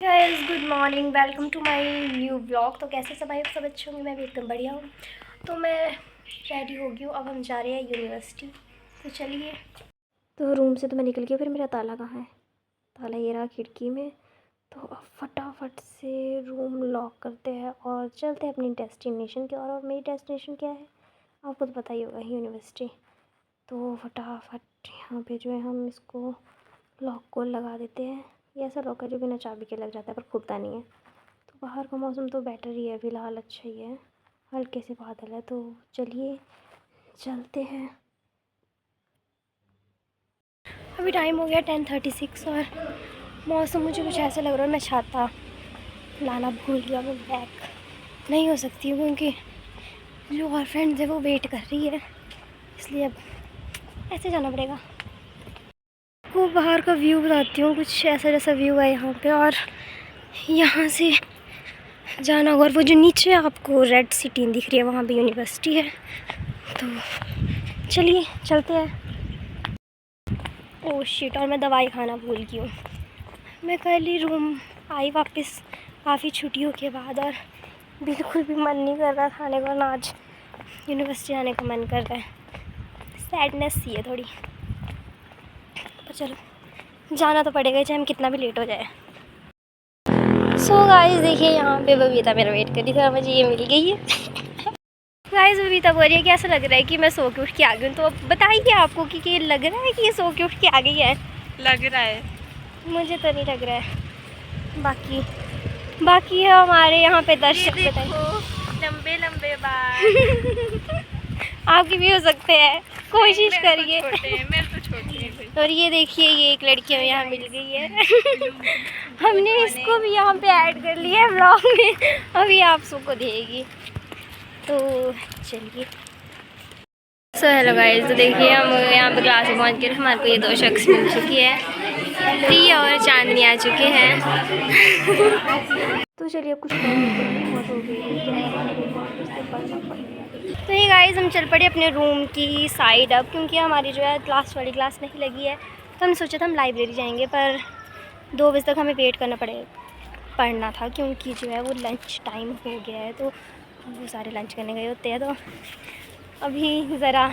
Guys good morning, welcome to my new blog. तो कैसे सब सब अच्छे होंगे, मैं भी एकदम बढ़िया हूँ। तो मैं रेडी हो गई हूँ, अब हम जा रहे हैं यूनिवर्सिटी। तो चलिए। तो रूम से तो मैं निकल गई, फिर मेरा ताला कहाँ है? ताला ये रहा खिड़की में। तो अब फटाफट से रूम लॉक करते हैं और चलते हैं अपनी डेस्टिनेशन की और मेरी डेस्टिनेशन क्या है आपको तो पता ही होगा, यूनिवर्सिटी। तो फटाफट यहाँ पे जो है हम इसको लॉक को लगा देते हैं। ये ऐसा लॉक है जो बिना चाबी के लग जाता है पर खुलता नहीं है। तो बाहर का मौसम तो बेटर ही है, फ़िलहाल अच्छा ही है, हल्के से बादल है। तो चलिए चलते हैं। अभी टाइम हो गया 10:36 और मौसम मुझे कुछ ऐसा लग रहा है मैं छाता लाना भूल गया। मैं बैक नहीं हो सकती हूँ क्योंकि जो और फ्रेंड्स है वो वेट कर रही है, इसलिए अब ऐसे जाना पड़ेगा। आपको बाहर का व्यू बताती हूँ, कुछ ऐसा जैसा व्यू है यहाँ पे। और यहाँ से जाना होगा और वो जो नीचे आपको रेड सिटी दिख रही है वहाँ पे यूनिवर्सिटी है। तो चलिए चलते हैं। ओह शिट, और मैं दवाई खाना भूल गई हूँ। मैं कल ही रूम आई वापस काफ़ी छुट्टियों के बाद और बिल्कुल भी मन नहीं कर रहा खाने का, ना आज यूनिवर्सिटी आने का मन कर रहा है। सैडनेस सी है थोड़ी, पर चलो जाना तो पड़ेगा चाहे हम कितना भी लेट हो जाए। सो गाइस देखिए यहाँ पे बबीता मेरा वेट कर रही थी और मुझे ये मिल गई है। गाइस बबीता बोल रही है कि ऐसा लग रहा है कि मैं सो के उठ के आ गई हूँ। तो अब बताइए आपको कि ये लग रहा है कि ये सो के उठ के आ गई है? लग रहा है, मुझे तो नहीं लग रहा है। बाकी है हमारे यहाँ पे दर्शक, बताइए। लंबे लंबे बाल। आपके भी हो सकते हैं, कोशिश करिए। मेरे तो छोटे हैं। और ये देखिए ये एक लड़की हमें यहाँ मिल गई है। हमने इसको भी यहाँ पे ऐड कर लिया है ब्लॉग में, अभी आप सबको देगी। तो चलिए। सो हेलो गाइस, तो देखिए हम यहाँ पे क्लास में पहुँच कर हमारे को ये दो शख्स मिल चुकी है, प्रिया और चांदनी आ चुके हैं। तो चलिए अब कुछ बहुत हो गई। तो ये गाइस हम चल पड़े अपने रूम की साइड अब, क्योंकि हमारी जो है लास्ट वाली क्लास नहीं लगी है। तो हमने सोचा था हम लाइब्रेरी जाएंगे, पर 2 बजे तक हमें वेट करना पड़ना था क्योंकि जो है वो लंच टाइम हो गया है। तो वो सारे लंच करने गए होते हैं। तो अभी ज़रा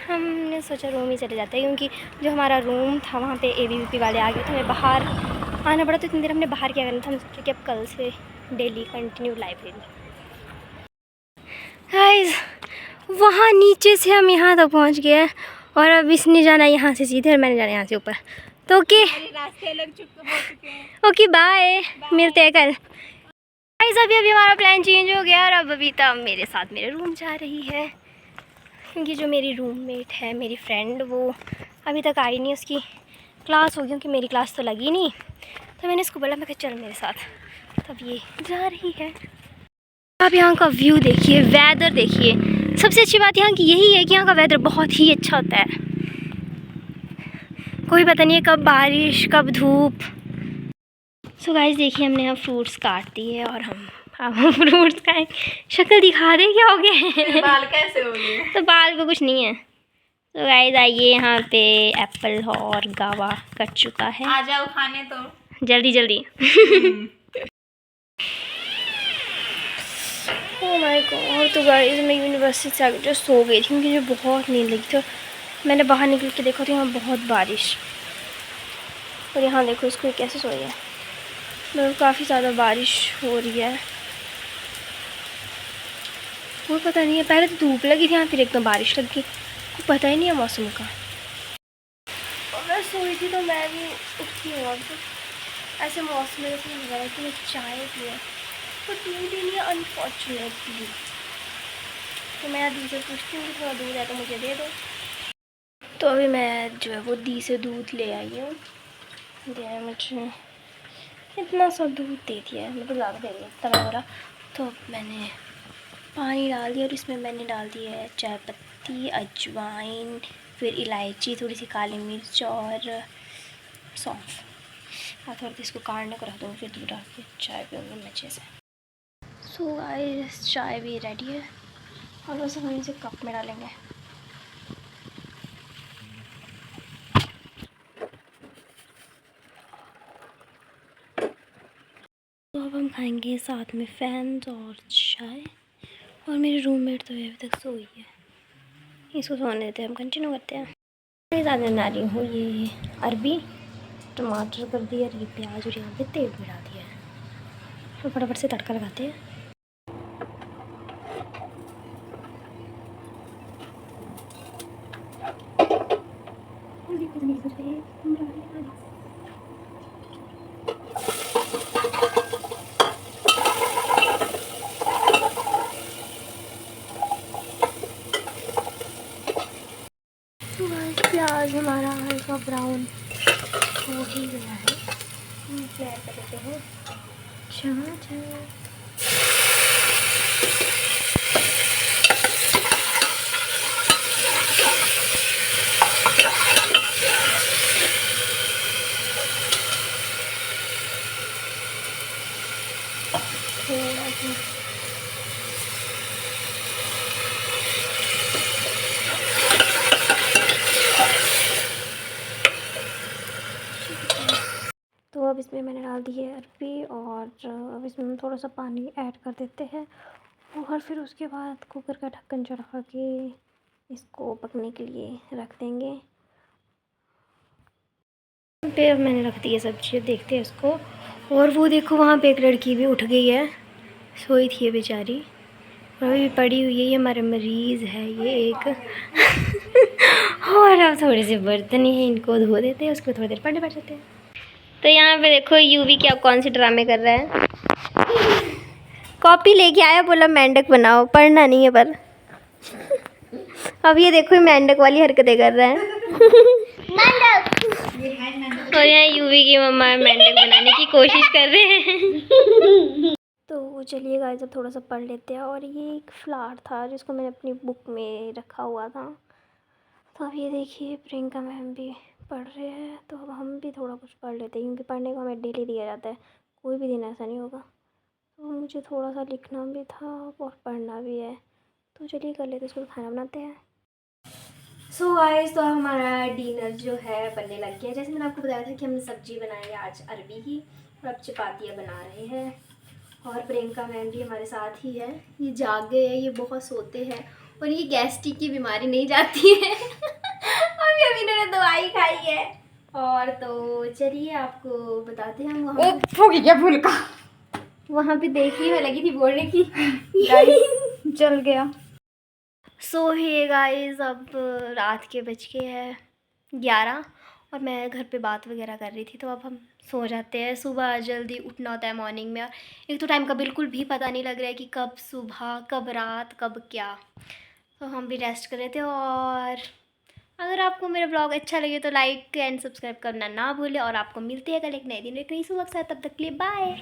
हमने सोचा रूम ही चले जाते हैं, क्योंकि जो हमारा रूम था वहाँ पे ABVP वाले आ गए थे, हमें बाहर आना पड़ा। तो इतनी देर हमने बाहर क्या करना था, हम सोचा कि अब कल से डेली कंटिन्यू लाइब्रेरी। गाइस वहाँ नीचे से हम यहाँ तक पहुँच गए हैं और अब इसने जाना यहाँ से सीधे और मैंने जाना यहाँ से ऊपर। तो ओके रास्ते अलग चुके हैं। ओके बाय, मिलते हैं कल। गाइस अभी हमारा प्लान चेंज हो गया और अब बबीता मेरे साथ मेरे रूम जा रही है, क्योंकि जो मेरी रूममेट है मेरी फ्रेंड वो अभी तक आई नहीं, उसकी क्लास होगी क्योंकि मेरी क्लास तो लगी नहीं। तो मैंने इसको बोला, मैं कहा चल मेरे साथ, तब ये जा रही है। आप यहाँ का व्यू देखिए, वेदर देखिए। सबसे अच्छी बात यहाँ की यही है कि यहाँ का वेदर बहुत ही अच्छा होता है, कोई पता नहीं है कब बारिश कब धूप। सो गाइस देखिए हमने यहाँ फ्रूट्स काट दिए और हम फ्रूट्स खाएं। शक्ल दिखा दे क्या हो गया? बाल कैसे हो गए? तो बाल को कुछ नहीं है। तो गाइस आइए, यहाँ पे एप्पल और गावा कट चुका है, आ जाओ खाने तो जल्दी जल्दी। Oh my God. तो गाइस मैं यूनिवर्सिटी से आके जो सो गई थी क्योंकि मुझे बहुत नींद लगी थी। मैंने बाहर निकल के देखा तो यहाँ बहुत बारिश, और यहाँ देखो इसको कैसे सोई है। मतलब काफ़ी ज़्यादा बारिश हो रही है, वो पता नहीं है, पहले तो धूप लगी थी यहाँ, फिर एकदम बारिश लग गई, कुछ पता ही नहीं है मौसम का। और मैं सोई थी तो मैं भी उठी हूँ अब। तो ऐसे मौसम में जैसे लग रहा है कि मैं चाय पिए, तो दूध ही नहीं है अनफॉर्चुनेटली। तो मैं दी से पूछती हूँ कि थोड़ा दूध है तो मुझे दे दो। तो अभी मैं जो है वो दी से दूध ले आई हूँ, दिया मुझे इतना सा दूध दे दिया है, मतलब ज़्यादा दे दिया तवा वगैरह। तो मैंने पानी डाल दिया और इसमें मैंने डाल दिया है चाय पत्ती, अजवाइन, फिर इलायची, थोड़ी सी काली मिर्च और सौंफ। और थोड़ा इसको काढ़ने को रख दूँगी, फिर दूध डाल के चाय पीऊँगी मज़े से। सो गाइस चाय भी रेडी है और बस हम इसे कप में डालेंगे। तो अब हम खाएंगे साथ में फैंस और चाय। और मेरी रूममेट तो अभी तक सोई है, इसको सोने देते हैं, हम कंटिन्यू करते हैं। मैं ज़्यादा बना रही हूँ ये अरबी, टमाटर कर दिया, ये प्याज और यहाँ पे तेल भी डाल दिया है। तो फटाफट से तड़का लगाते हैं। तो गाइस प्याज हमारा हल्का ब्राउन हो ही गया है, हम फ्राई कर देते हैं टमाटर। थोड़ा सा तो अब इसमें मैंने डाल दी है अरबी और अब इसमें हम थोड़ा सा पानी ऐड कर देते हैं और फिर उसके बाद कुकर का ढक्कन चढ़ा के इसको पकने के लिए रख देंगे। पे अब मैंने रख दी है सब्जी, देखते हैं इसको। और वो देखो वहाँ पे एक लड़की भी उठ गई है, सोई थी ये बेचारी और अभी पड़ी हुई है। ये हमारे मरीज़ है ये एक और अब थोड़े से बर्तन ही हैं, इनको धो देते हैं, उसके बाद थोड़ी देर पढ़ने बैठ जाते हैं। तो यहाँ पे देखो यूवी क्या कौन से ड्रामे कर रहा है। कॉपी लेके आया, बोला मेंढक बनाओ, पढ़ना नहीं है पर अब ये देखो मेंढक वाली हरकतें कर रहा है। और यहाँ यूवी की मम्मा मेंढक बनाने की कोशिश कर रहे हैं। तो चलिए गाइस अब थोड़ा सा पढ़ लेते हैं। और ये एक फ्लावर था जिसको मैंने अपनी बुक में रखा हुआ था। तो अब ये देखिए प्रियंका मैम भी पढ़ रहे हैं, तो अब हम भी थोड़ा कुछ पढ़ लेते हैं क्योंकि पढ़ने को हमें डेली दिया जाता है, कोई भी दिन ऐसा नहीं होगा। तो मुझे थोड़ा सा लिखना भी था और पढ़ना भी है, तो चलिए कर लेते, उसको खाना बनाते हैं। सो गाइस तो हमारा डिनर जो है बनने लग गया। जैसे मैंने आपको बताया था कि हमने सब्जी बनाई है आज अरबी की और अब चपातियाँ बना रहे हैं। और प्रियंका मैम भी हमारे साथ ही है, ये जाग गए हैं, ये बहुत सोते हैं और ये गैस्ट्रिक की बीमारी नहीं जाती है। अभी इन्होंने दवाई खाई है। और तो चलिए आपको बताते हैं हम वहाँ पे देखी मैं लगी थी बोलने की जल गया। सो हे गाइस अब रात के बज के हैं 11 और मैं घर पे बात वगैरह कर रही थी, तो अब हम सो जाते हैं। सुबह जल्दी उठना होता है मॉर्निंग में, एक तो टाइम का बिल्कुल भी पता नहीं लग रहा है कि कब सुबह कब रात कब क्या। तो हम भी रेस्ट कर रहे थे। और अगर आपको मेरा ब्लॉग अच्छा लगे तो लाइक एंड सब्सक्राइब करना ना भूलें। और आपको मिलते हैं कल एक नए दिन एक नई सुबह के साथ, तब तक के लिए बाय।